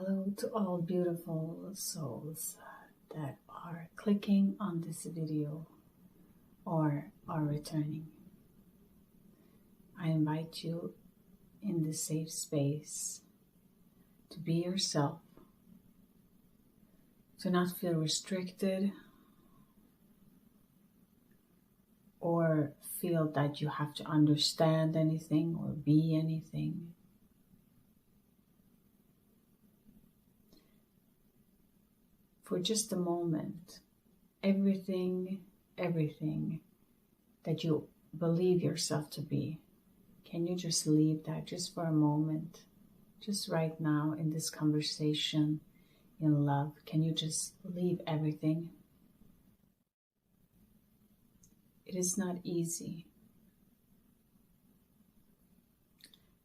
Hello to all beautiful souls that are clicking on this video or are returning. I invite you in this safe space to be yourself, to not feel restricted or feel that you have to understand anything or be anything. For just a moment, everything that you believe yourself to be, can you just leave that just for a moment? Just right now in this conversation, in love, can you just leave everything? It is not easy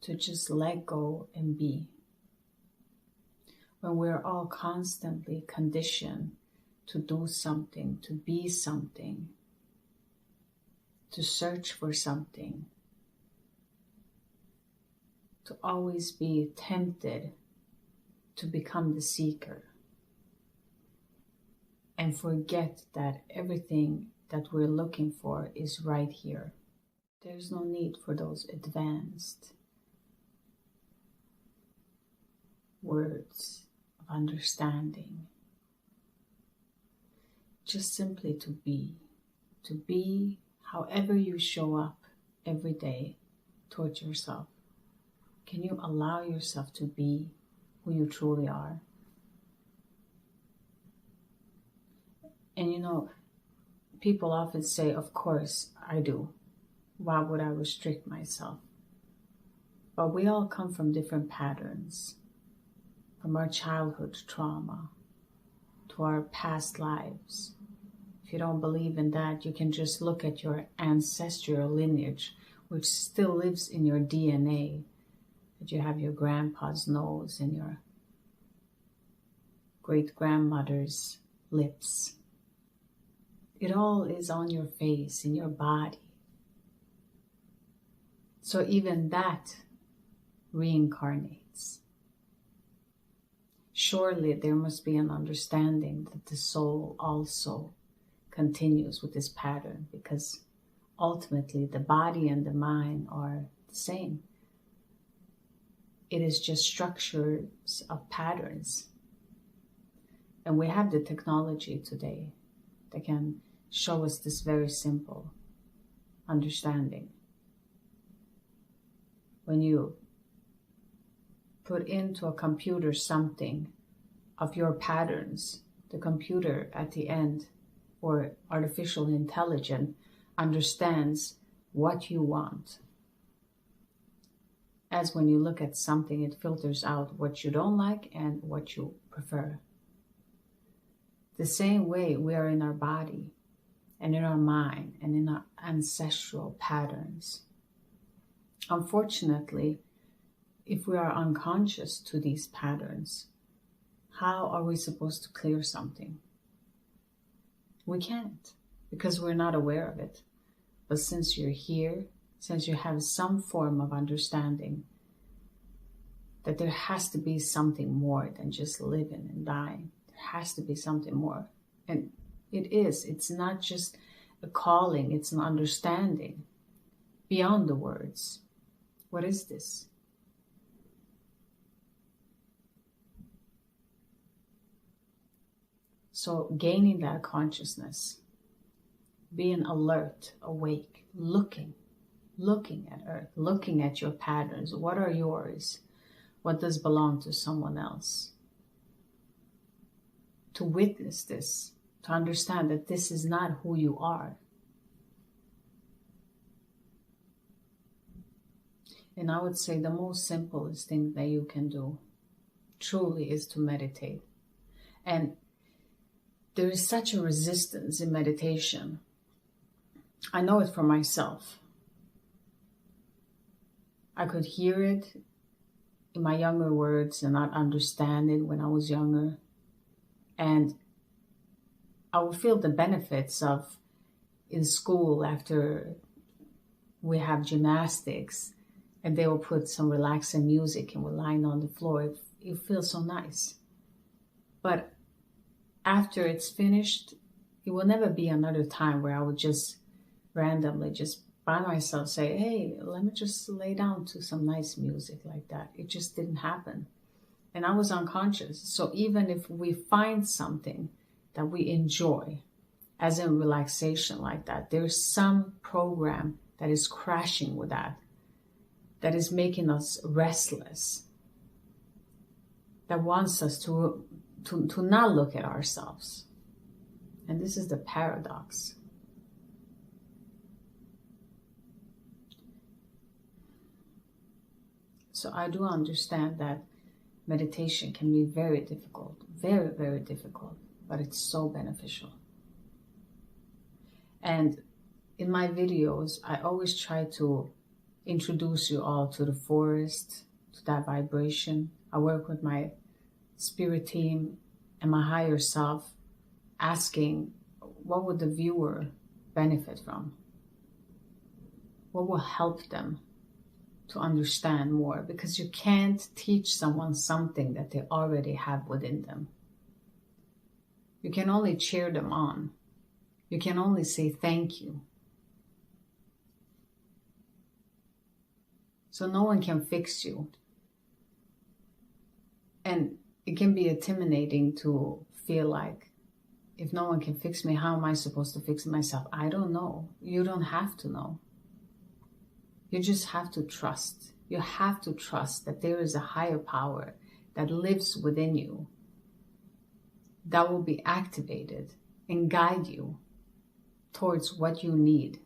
to just let go and be. When we're all constantly conditioned to do something, to be something, to search for something, to always be tempted to become the seeker, and forget that everything that we're looking for is right here. There's no need for those advanced words of understanding. Just simply to be however you show up every day towards yourself. Can you allow yourself to be who you truly are? And people often say, of course I do. Why would I restrict myself? But we all come from different patterns. From our childhood trauma to our past lives. If you don't believe in that, you can just look at your ancestral lineage, which still lives in your DNA. That you have your grandpa's nose and your great-grandmother's lips. It all is on your face, in your body. So even that reincarnates. Surely there must be an understanding that the soul also continues with this pattern, because ultimately the body and the mind are the same. It is just structures of patterns. And we have the technology today that can show us this very simple understanding. When you put into a computer something of your patterns, the computer at the end, or artificial intelligence, understands what you want. As when you look at something, it filters out what you don't like and what you prefer. The same way we are in our body and in our mind and in our ancestral patterns. Unfortunately, if we are unconscious to these patterns, how are we supposed to clear something? We can't, because we're not aware of it. But since you're here, since you have some form of understanding that there has to be something more than just living and dying, there has to be something more. And it's not just a calling, it's an understanding beyond the words. What is this? So gaining that consciousness, being alert, awake, looking at earth, looking at your patterns. What are yours? What does belong to someone else? To witness this, to understand that this is not who you are. And I would say the most simplest thing that you can do truly is to meditate. And there is such a resistance in meditation. I know it for myself. I could hear it in my younger words and not understand it when I was younger. And I would feel the benefits of in school after we have gymnastics and they will put some relaxing music and we're lying on the floor. it feels so nice. But after it's finished, it will never be another time where I would just randomly just by myself say, hey, let me just lay down to some nice music like that. It just didn't happen. And I was unconscious. So even if we find something that we enjoy, as in relaxation like that, there's some program that is crashing with that is making us restless, that wants us to not look at ourselves. And this is the paradox. So I do understand that meditation can be very difficult, very, very difficult, but it's so beneficial. And in my videos, I always try to introduce you all to the forest, to that vibration. I work with my spirit team and my higher self, asking what would the viewer benefit from? What will help them to understand more? Because you can't teach someone something that they already have within them. You can only cheer them on. You can only say thank you. So no one can fix you. And it can be intimidating to feel like, if no one can fix me, how am I supposed to fix myself? I don't know. You don't have to know. You just have to trust. You have to trust that there is a higher power that lives within you that will be activated and guide you towards what you need.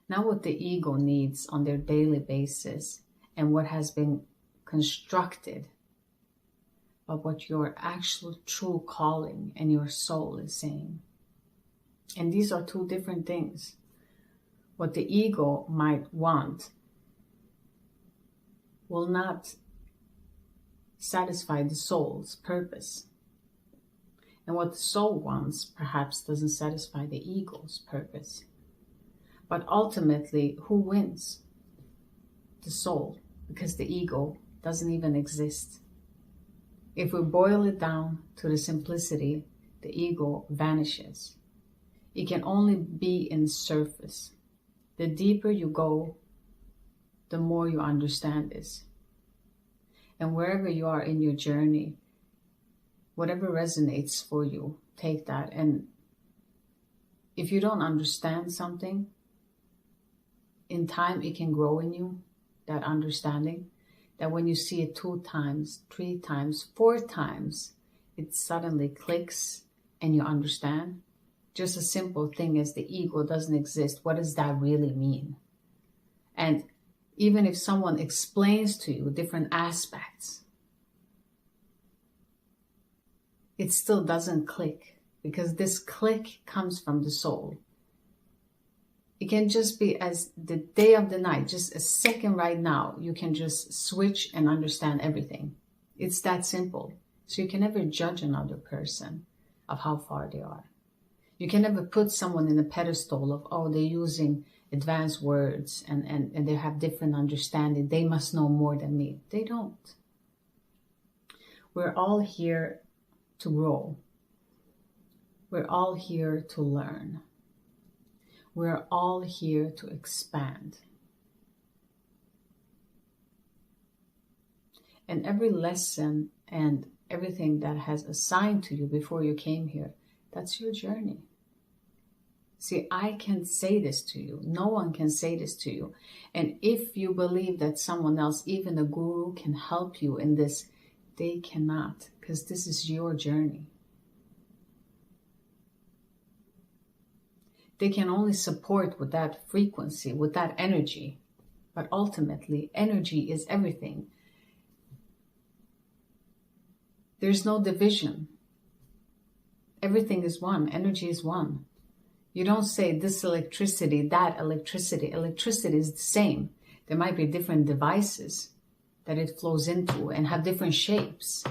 Not what the ego needs on their daily basis and what has been constructed, but what your actual true calling and your soul is saying. And these are two different things. What the ego might want will not satisfy the soul's purpose. And what the soul wants perhaps doesn't satisfy the ego's purpose. But ultimately, who wins? The soul, because the ego doesn't even exist. If we boil it down to the simplicity, the ego vanishes. It can only be in surface. The deeper you go, the more you understand this. And wherever you are in your journey, whatever resonates for you, take that. And if you don't understand something, in time it can grow in you, that understanding, that when you see it 2 times, 3 times, 4 times, it suddenly clicks and you understand. Just a simple thing as the ego doesn't exist. What does that really mean? And even if someone explains to you different aspects, it still doesn't click, because this click comes from the soul. It can just be as the day of the night, just a second right now, you can just switch and understand everything. It's that simple. So you can never judge another person of how far they are. You can never put someone in a pedestal of, oh, they're using advanced words and they have different understanding. They must know more than me. They don't. We're all here to grow. We're all here to learn. We're all here to expand. And every lesson and everything that has assigned to you before you came here, that's your journey. See, I can say this to you. No one can say this to you. And if you believe that someone else, even a guru, can help you in this, they cannot, because this is your journey. They can only support with that frequency, with that energy. But ultimately, energy is everything. There's no division. Everything is one. Energy is one. You don't say this electricity, that electricity. Electricity is the same. There might be different devices that it flows into and have different shapes.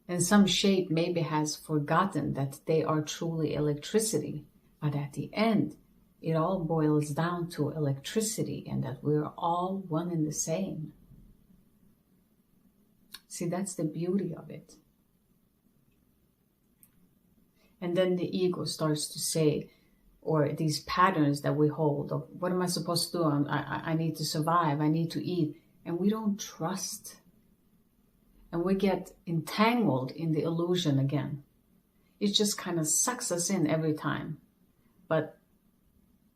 And some shape maybe has forgotten that they are truly electricity. But at the end, it all boils down to electricity and that we're all one and the same. See, that's the beauty of it. And then the ego starts to say, or these patterns that we hold of, what am I supposed to do? I need to survive. I need to eat. And we don't trust. And we get entangled in the illusion again. It just kind of sucks us in every time. But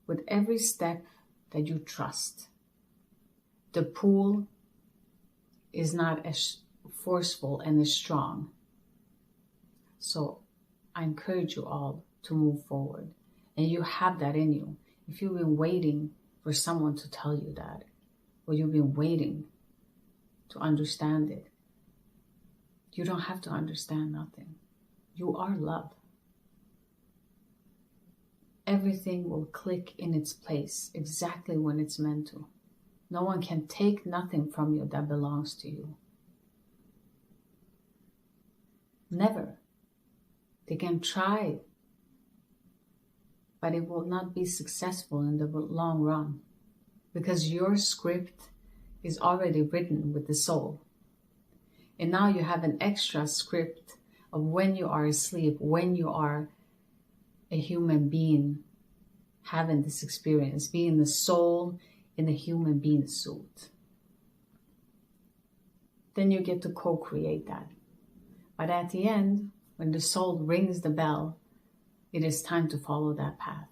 with every step that you trust, the pull is not as forceful and as strong. So I encourage you all to move forward. And you have that in you. If you've been waiting for someone to tell you that, or you've been waiting to understand it, you don't have to understand nothing. You are love. Everything will click in its place exactly when it's meant to. No one can take nothing from you that belongs to you. Never. They can try, but it will not be successful in the long run, because your script is already written with the soul. And now you have an extra script of when you are asleep, when you are a human being having this experience, being the soul in a human being suit. Then you get to co-create that. But at the end, when the soul rings the bell, it is time to follow that path.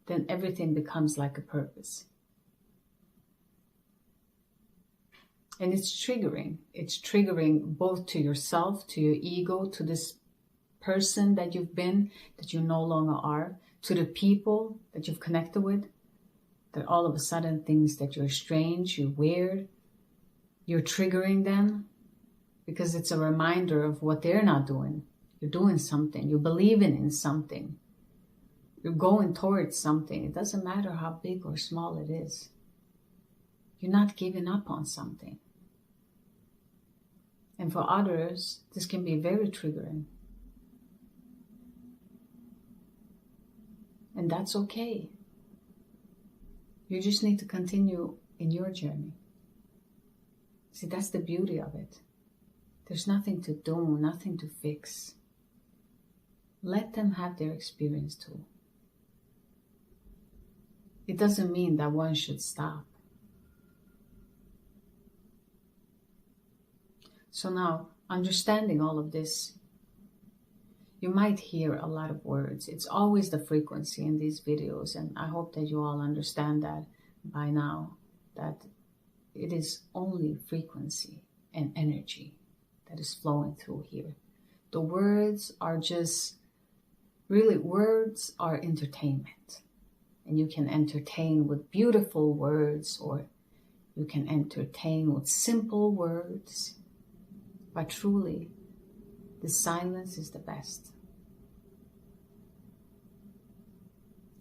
Then everything becomes like a purpose. And it's triggering. It's triggering both to yourself, to your ego, to this person that you've been, that you no longer are, to the people that you've connected with, that all of a sudden things that you're strange, you're weird, you're triggering them because it's a reminder of what they're not doing. You're doing something. You're believing in something. You're going towards something. It doesn't matter how big or small it is. You're not giving up on something. And for others, this can be very triggering. And that's okay. You just need to continue in your journey. See, that's the beauty of it. There's nothing to do, nothing to fix. Let them have their experience too. It doesn't mean that one should stop. So now, understanding all of this, you might hear a lot of words. It's always the frequency in these videos, and I hope that you all understand that by now, that it is only frequency and energy that is flowing through here. The words are just, really, words are entertainment. And you can entertain with beautiful words, or you can entertain with simple words. But truly, the silence is the best.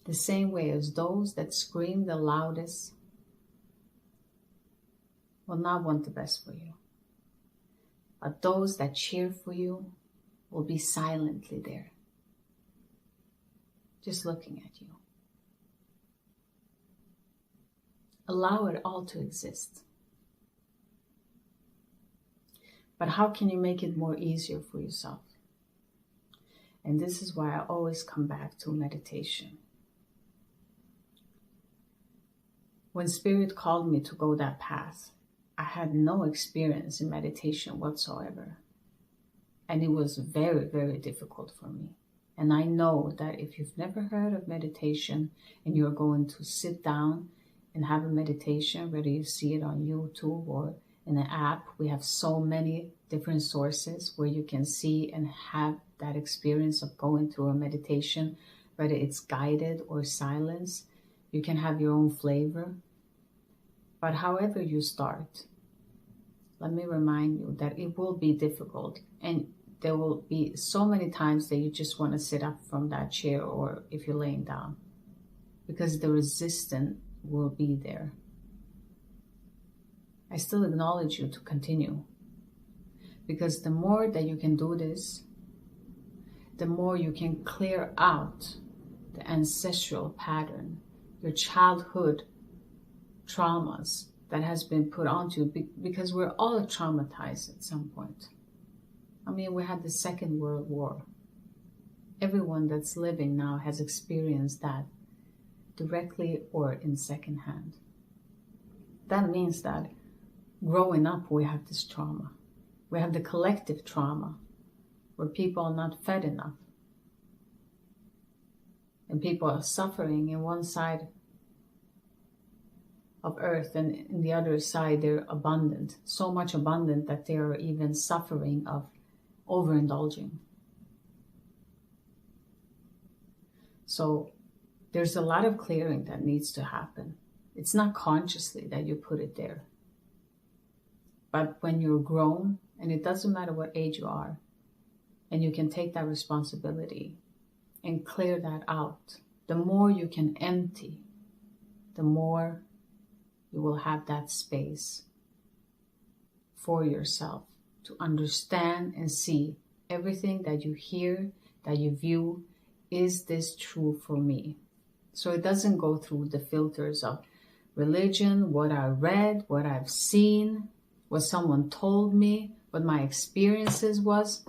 The same way as those that scream the loudest will not want the best for you. But those that cheer for you will be silently there, just looking at you. Allow it all to exist. But how can you make it more easier for yourself? And this is why I always come back to meditation. When Spirit called me to go that path, I had no experience in meditation whatsoever. And it was very, very difficult for me. And I know that if you've never heard of meditation and you're going to sit down and have a meditation, whether you see it on YouTube or in an app, we have so many different sources where you can see and have that experience of going through a meditation, whether it's guided or silence. You can have your own flavor. But however you start, let me remind you that it will be difficult, and there will be so many times that you just want to sit up from that chair, or if you're laying down, because the resistance will be there. I still acknowledge you to continue, because the more that you can do this, the more you can clear out the ancestral pattern, your childhood traumas that has been put onto you, because we're all traumatized at some point. I mean, we had the Second World War. Everyone that's living now has experienced that directly or in secondhand. That means that growing up, we have this trauma. We have the collective trauma where people are not fed enough. And people are suffering in one side of earth, and in the other side they're abundant. So much abundant that they are even suffering of overindulging. So there's a lot of clearing that needs to happen. It's not consciously that you put it there. But when you're grown, and it doesn't matter what age you are, and you can take that responsibility and clear that out, the more you can empty, the more you will have that space for yourself to understand and see everything that you hear, that you view. Is this true for me? So it doesn't go through the filters of religion, what I read, what I've seen, what someone told me, what my experiences was.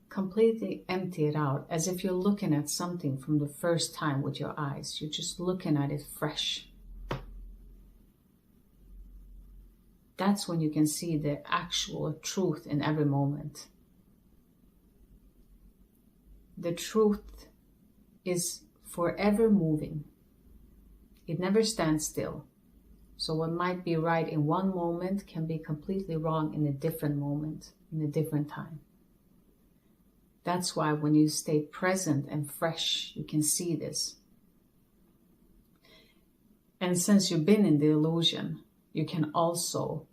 Completely empty it out as if you're looking at something from the first time with your eyes. You're just looking at it fresh. That's when you can see the actual truth in every moment. The truth is forever moving. It never stands still. So what might be right in one moment can be completely wrong in a different moment, in a different time. That's why when you stay present and fresh, you can see this. And since you've been in the illusion, you can also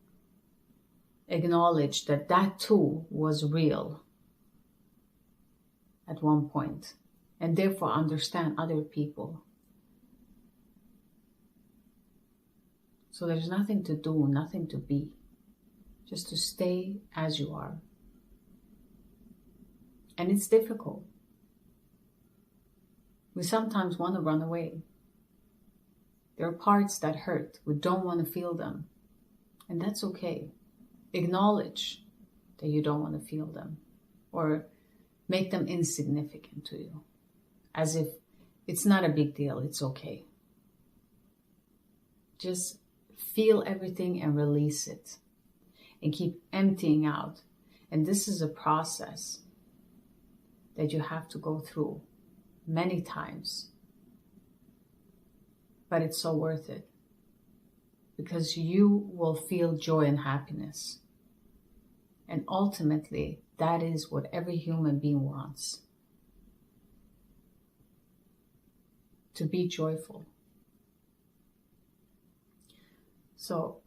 acknowledge that that too was real at one point, and therefore understand other people. So there's nothing to do, nothing to be, just to stay as you are. And it's difficult. We sometimes want to run away. There are parts that hurt. We don't want to feel them. And that's okay. Acknowledge that you don't want to feel them, or make them insignificant to you, as if it's not a big deal, it's okay. Just feel everything and release it, and keep emptying out. And this is a process that you have to go through many times, but it's so worth it, because you will feel joy and happiness. And ultimately, that is what every human being wants. To be joyful. So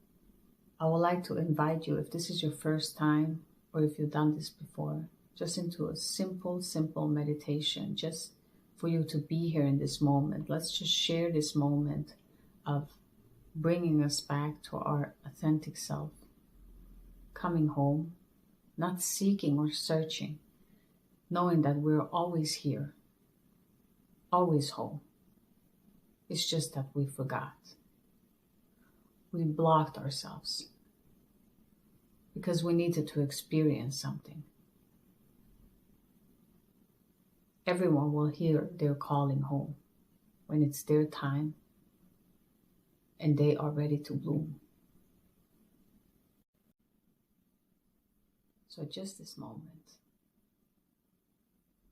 I would like to invite you, if this is your first time, or if you've done this before, just into a simple meditation, just for you to be here in this moment. Let's just share this moment of bringing us back to our authentic self, coming home, not seeking or searching, knowing that we're always here, always home. It's just that we forgot. We blocked ourselves because we needed to experience something. Everyone will hear their calling home when it's their time and they are ready to bloom. So just this moment.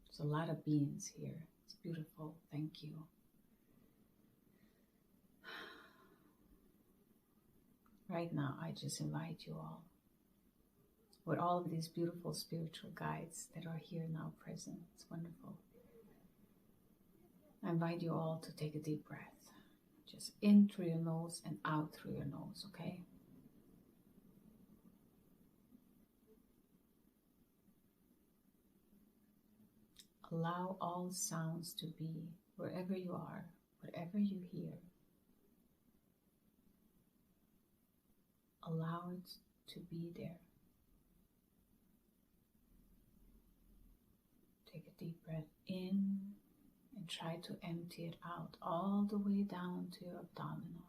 There's a lot of beings here. It's beautiful. Thank you. Right now, I just invite you all, with all of these beautiful spiritual guides that are here now present. It's wonderful. I invite you all to take a deep breath. Just in through your nose and out through your nose, okay? Allow all sounds to be wherever you are, whatever you hear. Allow it to be there. Take a deep breath in and try to empty it out all the way down to your abdominal.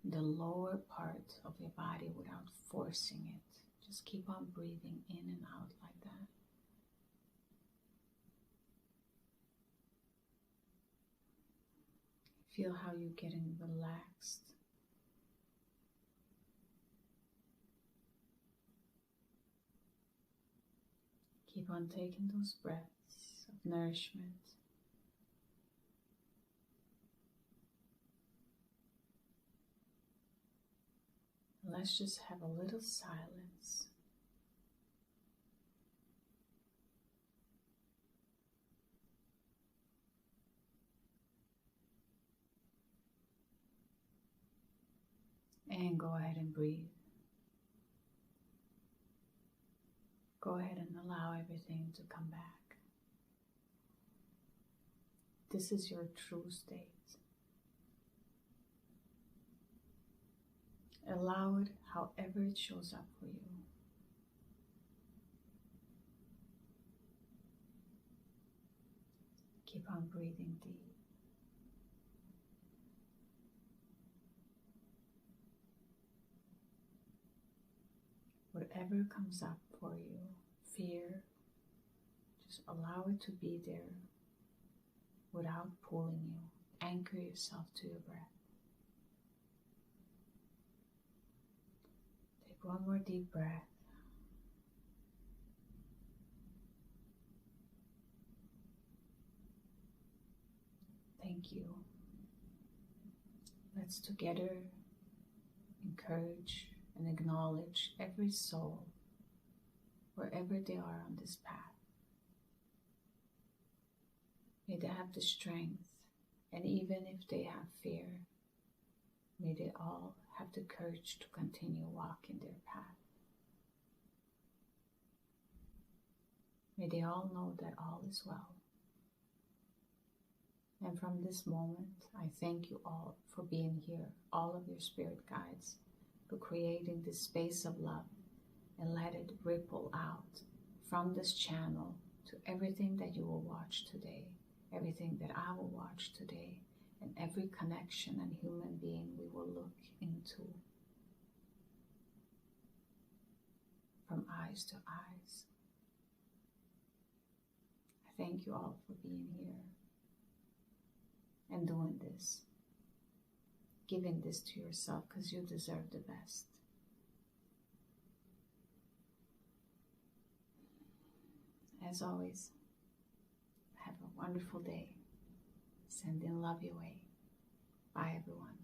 the lower part of your body without forcing it. Just keep on breathing in and out like that. Feel how you're getting relaxed. Keep on taking those breaths of nourishment. Let's just have a little silence. And go ahead and breathe. Go ahead and allow everything to come back. This is your true state. Allow it however it shows up for you. Keep on breathing deep. Whatever comes up for you, fear, just allow it to be there without pulling you. Anchor yourself to your breath. Take one more deep breath. Thank you. Let's together encourage and acknowledge every soul wherever they are on this path. May they have the strength, and even if they have fear, may they all have the courage to continue walking their path. May they all know that all is well. And from this moment, I thank you all for being here, all of your spirit guides, for creating this space of love, and let it ripple out from this channel to everything that you will watch today, everything that I will watch today, and every connection and human being we will look into, from eyes to eyes. I thank you all for being here and doing this, giving this to yourself, because you deserve the best. As always, have a wonderful day. Sending love your way. Bye, everyone.